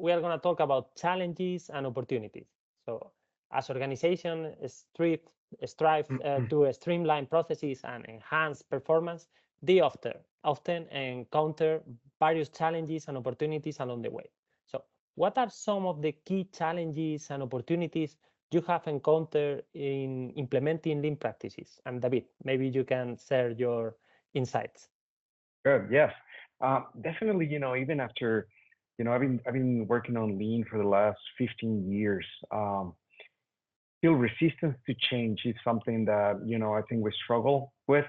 we are going to talk about challenges and opportunities. So as organizations strive to streamline processes and enhance performance, they often encounter various challenges and opportunities along the way. So what are some of the key challenges and opportunities you have encountered in implementing lean practices? And David, maybe you can share your insights. Good. Yes. Definitely. Even after, I've been working on lean for the last 15 years. Still, resistance to change is something that I think we struggle with.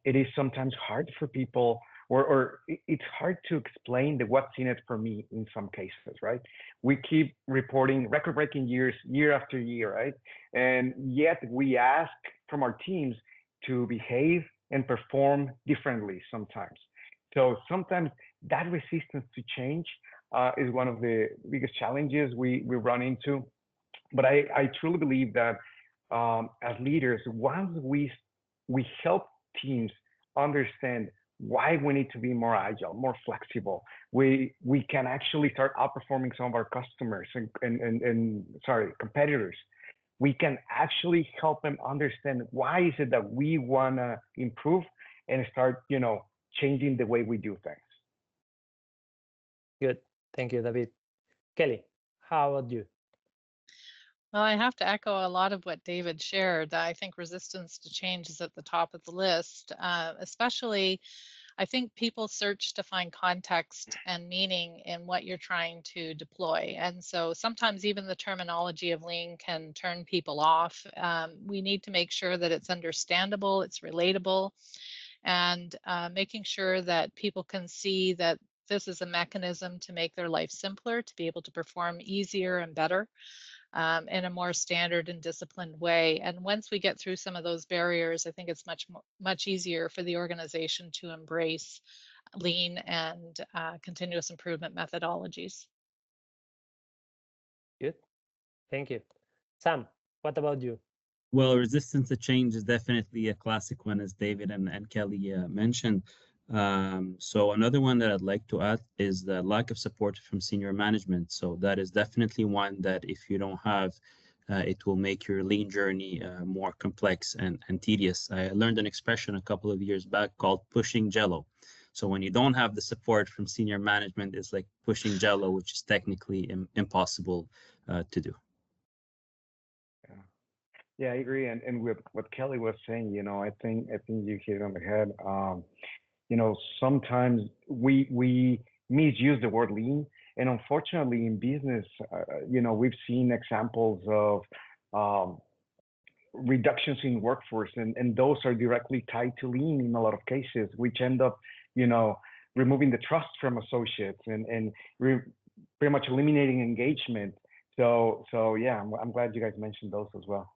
It is sometimes hard for people, or it's hard to explain the what's in it for me in some cases, right? We keep reporting record-breaking years, year after year, right? And yet we ask from our teams to behave and perform differently sometimes. So sometimes that resistance to change is one of the biggest challenges we run into. But I truly believe that as leaders, once we help teams understand why we need to be more agile, more flexible, we can actually start outperforming some of our customers and competitors. We can actually help them understand why is it that we want to improve and start, changing the way we do things. Good. Thank you, David. Kelly, how about you? Well, I have to echo a lot of what David shared. I think resistance to change is at the top of the list, especially I think people search to find context and meaning in what you're trying to deploy. And so sometimes even the terminology of lean can turn people off. We need to make sure that it's understandable, it's relatable, and making sure that people can see that this is a mechanism to make their life simpler, to be able to perform easier and better in a more standard and disciplined way. And once we get through some of those barriers, I think it's much easier for the organization to embrace lean and continuous improvement methodologies. Good. Thank you. Sam, what about you? Well, resistance to change is definitely a classic one, as David and Kelly mentioned. So another one that I'd like to add is the lack of support from senior management. So that is definitely one that if you don't have, it will make your lean journey more complex and tedious. I learned an expression a couple of years back called pushing jello. So when you don't have the support from senior management, it's like pushing jello, which is technically impossible to do. Yeah, I agree. And with what Kelly was saying, I think you hit it on the head. Sometimes we misuse the word lean, and unfortunately in business, we've seen examples of reductions in workforce, and those are directly tied to lean in a lot of cases, which end up, removing the trust from associates and pretty much eliminating engagement. So yeah, I'm glad you guys mentioned those as well.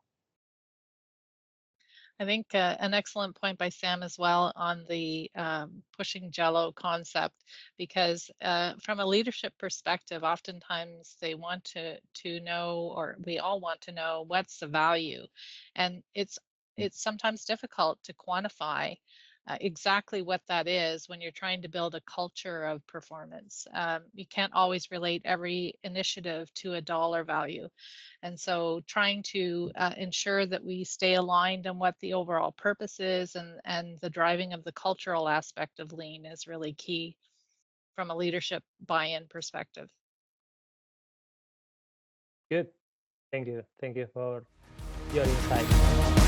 I think an excellent point by Sam as well on the pushing jello concept, because from a leadership perspective, oftentimes they want to know, or we all want to know, what's the value, and it's sometimes difficult to quantify exactly what that is when you're trying to build a culture of performance. You can't always relate every initiative to a dollar value. And so trying to ensure that we stay aligned on what the overall purpose is and the driving of the cultural aspect of lean is really key from a leadership buy-in perspective. Good. Thank you. Thank you for your insight.